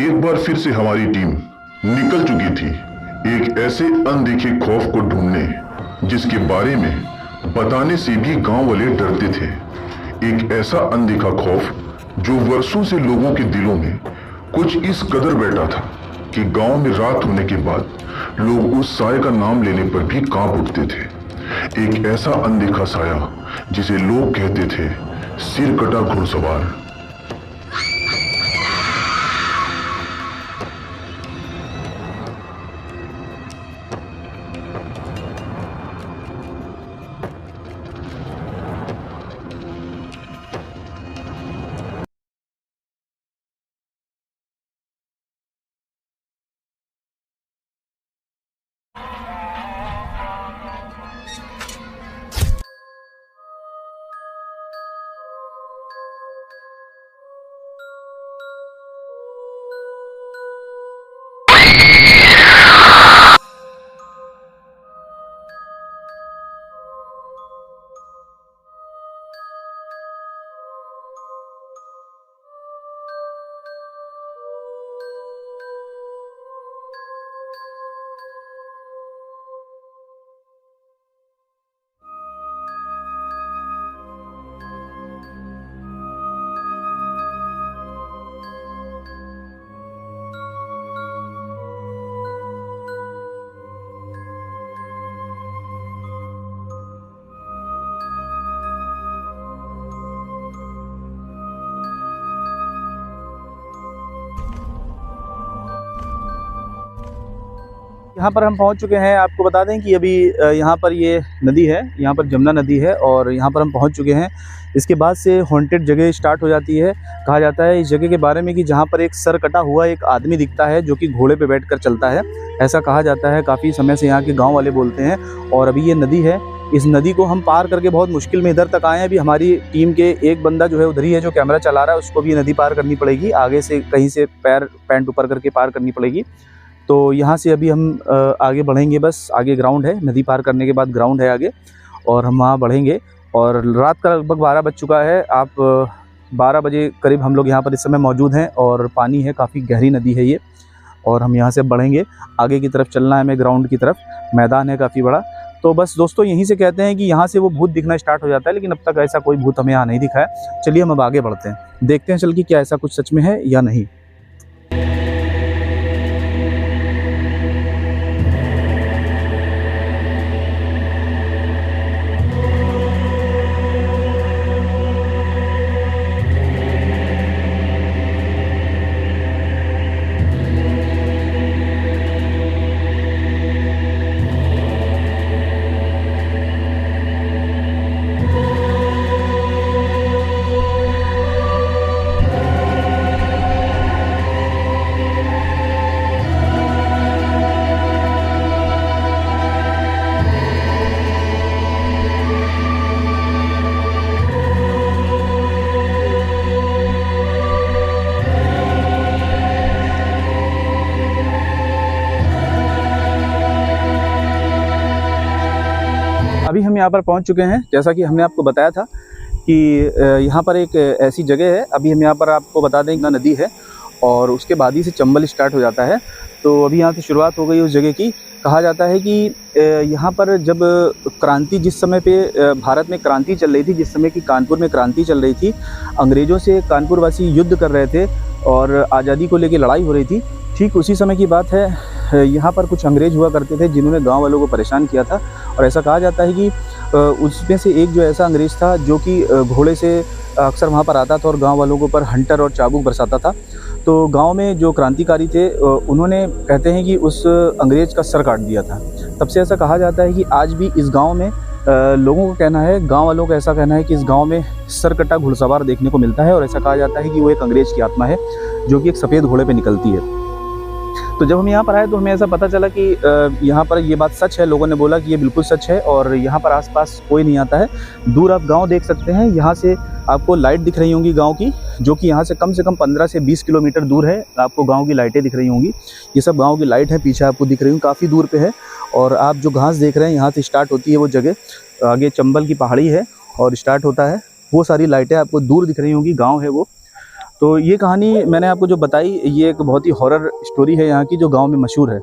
एक बार फिर से हमारी टीम निकल चुकी थी एक ऐसे अनदेखे खौफ को ढूंढने जिसके बारे में बताने से भी गांव वाले डरते थे। एक ऐसा अनदेखा खौफ जो वर्षों से लोगों के दिलों में कुछ इस कदर बैठा था कि गांव में रात होने के बाद लोग उस साए का नाम लेने पर भी कांप उठते थे। एक ऐसा अनदेखा साया जिसे लोग कहते थे सिर कटा घुड़सवार। यहाँ पर हम पहुँच चुके हैं। आपको बता दें कि अभी यहाँ पर ये नदी है, यहाँ पर जमुना नदी है और यहाँ पर हम पहुँच चुके हैं। इसके बाद से हॉन्टेड जगह स्टार्ट हो जाती है। कहा जाता है इस जगह के बारे में कि जहाँ पर एक सर कटा हुआ एक आदमी दिखता है जो कि घोड़े पे बैठकर चलता है, ऐसा कहा जाता है। काफ़ी समय से यहाँ के गाँव वाले बोलते हैं। और अभी ये नदी है, इस नदी को हम पार करके बहुत मुश्किल में इधर तक आए हैं। अभी हमारी टीम के एक बंदा जो है उधर ही है जो कैमरा चला रहा है, उसको भी नदी पार करनी पड़ेगी। आगे से कहीं से पैंट ऊपर करके पार करनी पड़ेगी। तो यहाँ से अभी हम आगे बढ़ेंगे। बस आगे ग्राउंड है, नदी पार करने के बाद ग्राउंड है आगे, और हम वहाँ बढ़ेंगे। और रात का लगभग 12 बज चुका है। आप 12 बजे करीब हम लोग यहाँ पर इस समय मौजूद हैं और पानी है, काफ़ी गहरी नदी है ये। और हम यहाँ से बढ़ेंगे, आगे की तरफ चलना है हमें, ग्राउंड की तरफ। मैदान है काफ़ी बड़ा। तो बस दोस्तों यहीं से कहते हैं कि यहाँ से वो भूत दिखना स्टार्ट हो जाता है, लेकिन अब तक ऐसा कोई भूत हमें यहाँ नहीं दिखा है। चलिए हम अब आगे बढ़ते हैं, देखते हैं चल कि क्या ऐसा कुछ सच में है या नहीं। अभी हम यहाँ पर पहुँच चुके हैं। जैसा कि हमने आपको बताया था कि यहाँ पर एक ऐसी जगह है। अभी हम यहाँ पर आपको बता दें कि नदी है और उसके बाद ही से चंबल स्टार्ट हो जाता है। तो अभी यहाँ से शुरुआत हो गई उस जगह की। कहा जाता है कि यहाँ पर जब क्रांति, जिस समय पे भारत में क्रांति चल रही थी, जिस समय की कानपुर में क्रांति चल रही थी, अंग्रेज़ों से कानपुर वासी युद्ध कर रहे थे और आज़ादी को लेकर लड़ाई हो रही थी। ठीक उसी समय की बात है। यहाँ पर कुछ अंग्रेज़ हुआ करते थे जिन्होंने गांव वालों को परेशान किया था। और ऐसा कहा जाता है कि उसमें से एक जो ऐसा अंग्रेज़ था जो कि घोड़े से अक्सर वहाँ पर आता था और गांव वालों के ऊपर हंटर और चाबुक बरसाता था। तो गांव में जो क्रांतिकारी थे उन्होंने, कहते हैं कि उस अंग्रेज़ का सर काट दिया था। तब से ऐसा कहा जाता है कि आज भी इस गाँव में लोगों का कहना है, गाँव वालों का ऐसा कहना है कि इस गाँव में सरकटा घुड़सवार देखने को मिलता है। और ऐसा कहा जाता है कि वो एक अंग्रेज़ की आत्मा है जो कि एक सफ़ेद घोड़े पर निकलती है। तो जब हम यहाँ पर आए तो हमें ऐसा पता चला कि यहाँ पर ये बात सच है। लोगों ने बोला कि ये बिल्कुल सच है और यहाँ पर आसपास कोई नहीं आता है। दूर आप गांव देख सकते हैं, यहाँ से आपको लाइट दिख रही होंगी गांव की, जो कि यहाँ से कम 15 से 20 किलोमीटर दूर है। आपको गांव की लाइटें दिख रही होंगी, ये सब गांव की लाइट है, पीछे आपको दिख रही होंगी, काफ़ी दूर पे है। और आप जो घास देख रहे हैं, यहाँ से स्टार्ट होती है वो जगह, आगे चंबल की पहाड़ी है और स्टार्ट होता है। वो सारी लाइटें आपको दूर दिख रही होंगी, गाँव है वो। तो ये कहानी मैंने आपको जो बताई, ये एक बहुत ही हॉरर स्टोरी है यहाँ की, जो गांव में मशहूर है।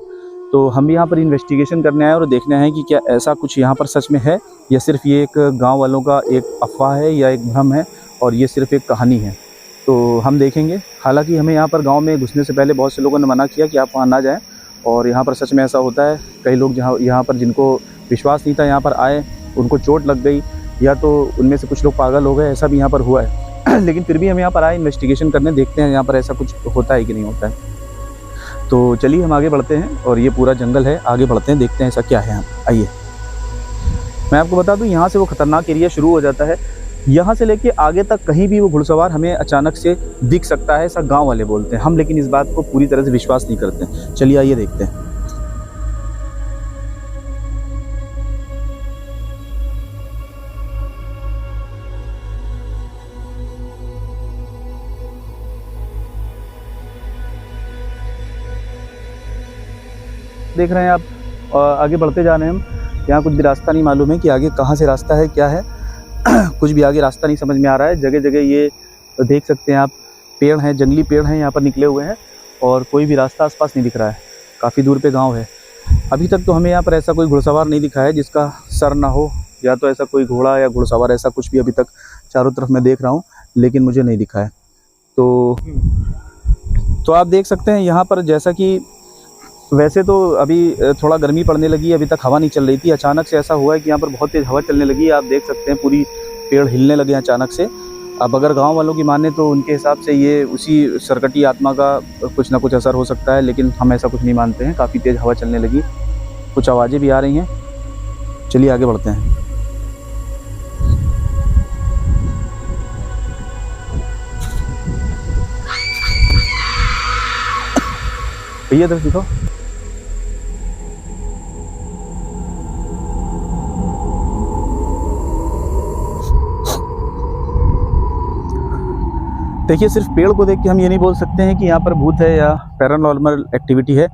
तो हम यहाँ पर इन्वेस्टिगेशन करने आए और देखने आए कि क्या ऐसा कुछ यहाँ पर सच में है, या सिर्फ ये एक गांव वालों का एक अफवाह है या एक भ्रम है और ये सिर्फ एक कहानी है। तो हम देखेंगे। हालांकि हमें यहाँ पर गांव में घुसने से पहले बहुत से लोगों ने मना किया कि आप वहाँ ना जाएं, और यहाँ पर सच में ऐसा होता है। कई लोग यहाँ पर जिनको विश्वास नहीं था यहाँ पर आए, उनको चोट लग गई, या तो उनमें से कुछ लोग पागल हो गए, ऐसा भी यहाँ पर हुआ है। लेकिन फिर भी हम यहाँ पर आए इन्वेस्टिगेशन करने, देखते हैं यहाँ पर ऐसा कुछ होता है कि नहीं होता है। तो चलिए हम आगे बढ़ते हैं, और ये पूरा जंगल है, आगे बढ़ते हैं, देखते हैं ऐसा क्या है यहाँ। आइए मैं आपको बता दूं, यहाँ से वो खतरनाक एरिया शुरू हो जाता है। यहाँ से लेके आगे तक कहीं भी वो घुड़सवार हमें अचानक से दिख सकता है, ऐसा गांव वाले बोलते हैं। हम लेकिन इस बात को पूरी तरह से विश्वास नहीं करते। चलिए आइए देखते हैं। देख रहे हैं आप, आगे बढ़ते जा रहे हैं हम। यहाँ कुछ भी रास्ता नहीं मालूम है कि आगे कहाँ से रास्ता है, क्या है। कुछ भी आगे रास्ता नहीं समझ में आ रहा है। जगह जगह ये देख सकते हैं आप, पेड़ हैं, जंगली पेड़ हैं यहाँ पर निकले हुए हैं, और कोई भी रास्ता आसपास नहीं दिख रहा है। काफ़ी दूर पे गांव है। अभी तक तो हमें यहाँ पर ऐसा कोई घुड़सवार नहीं दिखा है जिसका सर ना हो, या तो ऐसा कोई घोड़ा या घुड़सवार, ऐसा कुछ भी अभी तक चारों तरफ मैं देख रहा हूँ, लेकिन मुझे नहीं दिखा है। तो आप देख सकते हैं यहाँ पर, जैसा कि वैसे तो अभी थोड़ा गर्मी पड़ने लगी, अभी तक हवा नहीं चल रही थी। अचानक से ऐसा हुआ है कि यहाँ पर बहुत तेज़ हवा चलने लगी। आप देख सकते हैं पूरी पेड़ हिलने लगे अचानक से। अब अगर गांव वालों की माने तो उनके हिसाब से ये उसी सरकटी आत्मा का कुछ ना कुछ असर हो सकता है, लेकिन हम ऐसा कुछ नहीं मानते हैं। काफ़ी तेज़ हवा चलने लगी, कुछ आवाज़ें भी आ रही हैं। चलिए आगे बढ़ते हैं। भैया इधर दिखाओ। देखिए, सिर्फ पेड़ को देख के हम ये नहीं बोल सकते हैं कि यहाँ पर भूत है या पैरानॉर्मल एक्टिविटी है,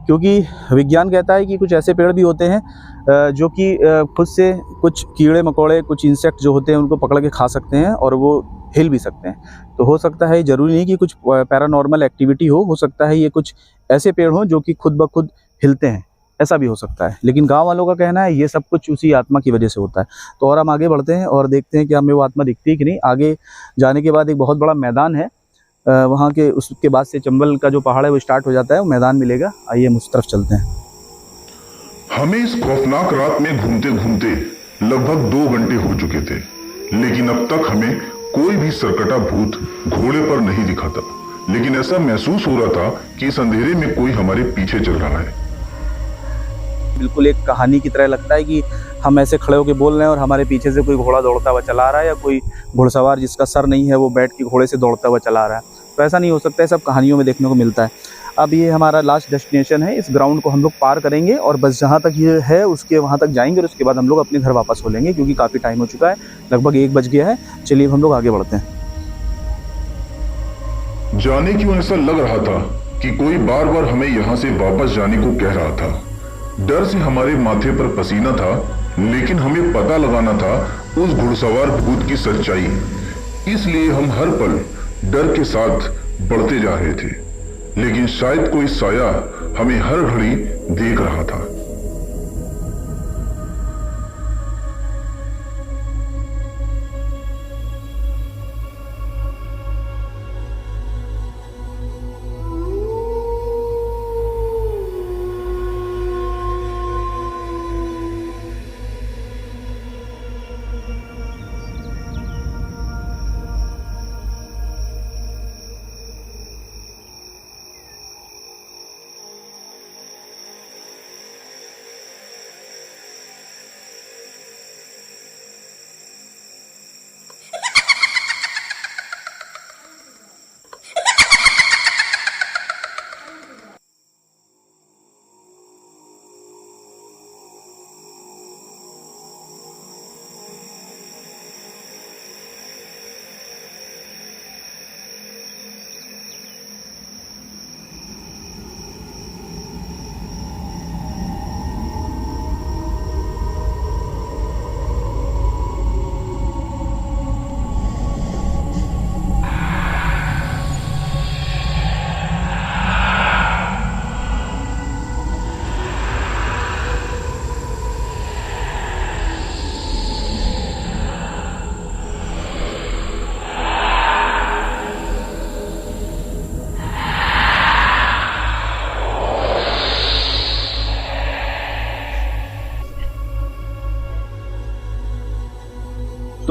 क्योंकि विज्ञान कहता है कि कुछ ऐसे पेड़ भी होते हैं जो कि खुद से कुछ कीड़े मकोड़े, कुछ इंसेक्ट जो होते हैं उनको पकड़ के खा सकते हैं, और वो हिल भी सकते हैं। तो हो सकता है, ज़रूरी नहीं कि कुछ पैरानॉर्मल एक्टिविटी हो सकता है ये कुछ ऐसे पेड़ हों जो कि खुद ब खुद हिलते हैं, ऐसा भी हो सकता है। लेकिन गांव वालों का कहना है ये सब कुछ उसी आत्मा की वजह से होता है। तो और हम आगे बढ़ते हैं और देखते हैं कि हमें वो आत्मा दिखती है कि नहीं। आगे जाने के बाद एक बहुत बड़ा मैदान है, वहाँ के उसके बाद से चंबल का जो पहाड़ है वो स्टार्ट हो जाता है, वो मैदान मिलेगा। आइए हम उस तरफ चलते हैं। हमें इस खौफनाक रात में घूमते घूमते लगभग 2 घंटे हो चुके थे, लेकिन अब तक हमें कोई भी सरकटा भूत घोड़े पर नहीं दिखा था। लेकिन ऐसा महसूस हो रहा था कि इस अंधेरे में कोई हमारे पीछे चल रहा है। बिल्कुल एक कहानी की तरह लगता है कि हम ऐसे खड़े होकर बोल रहे हैं और हमारे पीछे से कोई घोड़ा दौड़ता हुआ चला रहा है, या कोई घुड़सवार जिसका सर नहीं है वो बैठ के घोड़े से दौड़ता हुआ चला रहा है। तो ऐसा नहीं हो सकता है, सब कहानियों में देखने को मिलता है। अब ये हमारा लास्ट डेस्टिनेशन है। इस ग्राउंड को हम लोग पार करेंगे और बस जहाँ तक ये है उसके वहाँ तक जाएंगे, और उसके बाद हम लोग अपने घर वापस हो लेंगे, क्योंकि काफ़ी टाइम हो चुका है, लगभग 1 बज गया है। चलिए हम लोग आगे बढ़ते हैं। जाने क्यों ऐसा लग रहा था कि कोई बार बार हमें यहाँ से वापस जाने को कह रहा था। डर से हमारे माथे पर पसीना था, लेकिन हमें पता लगाना था उस घुड़सवार भूत की सच्चाई। इसलिए हम हर पल डर के साथ बढ़ते जा रहे थे, लेकिन शायद कोई साया हमें हर घड़ी देख रहा था।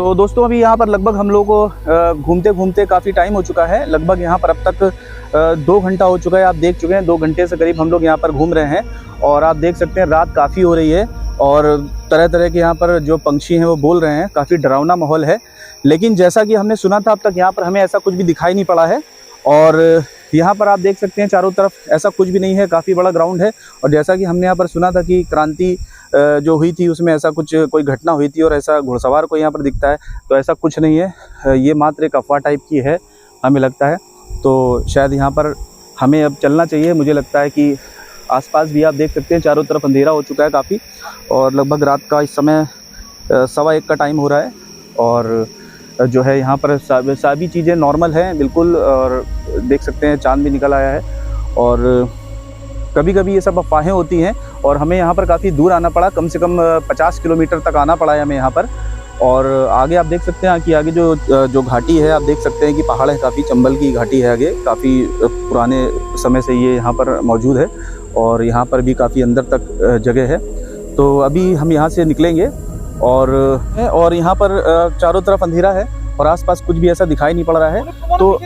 तो दोस्तों अभी यहाँ पर लगभग हम लोग को घूमते घूमते काफ़ी टाइम हो चुका है। लगभग यहाँ पर अब तक 2 घंटा हो चुका है। आप देख चुके हैं 2 घंटे से करीब हम लोग यहाँ पर घूम रहे हैं और आप देख सकते हैं रात काफ़ी हो रही है और तरह तरह के यहाँ पर जो पंछी हैं वो बोल रहे हैं। काफ़ी डरावना माहौल है, लेकिन जैसा कि हमने सुना था अब तक यहाँ पर हमें ऐसा कुछ भी दिखाई नहीं पड़ा है। और यहाँ पर आप देख सकते हैं चारों तरफ ऐसा कुछ भी नहीं है, काफ़ी बड़ा ग्राउंड है। और जैसा कि हमने यहाँ पर सुना था कि क्रांति जो हुई थी उसमें ऐसा कुछ कोई घटना हुई थी और ऐसा घुड़सवार को यहाँ पर दिखता है, तो ऐसा कुछ नहीं है। ये मात्र एक अफवाह टाइप की है हमें लगता है। तो शायद यहाँ पर हमें अब चलना चाहिए। मुझे लगता है कि आसपास भी आप देख सकते हैं चारों तरफ अंधेरा हो चुका है काफ़ी, और लगभग रात का इस समय 1:15 का टाइम हो रहा है। और जो है यहाँ पर सभी चीज़ें नॉर्मल हैं बिल्कुल, और देख सकते हैं चाँद भी निकल आया है। और कभी कभी ये सब अफवाहें होती हैं और हमें यहाँ पर काफ़ी दूर आना पड़ा, कम से कम 50 किलोमीटर तक आना पड़ा है हमें यहाँ पर। और आगे आप देख सकते हैं कि आगे जो घाटी है, आप देख सकते हैं कि पहाड़ है, काफ़ी चंबल की घाटी है आगे, काफ़ी पुराने समय से ये यहाँ पर मौजूद है और यहाँ पर भी काफ़ी अंदर तक जगह है। तो अभी हम यहाँ से निकलेंगे और यहाँ पर चारों तरफ अंधेरा है और आसपास कुछ भी ऐसा दिखाई नहीं पड़ रहा है। तो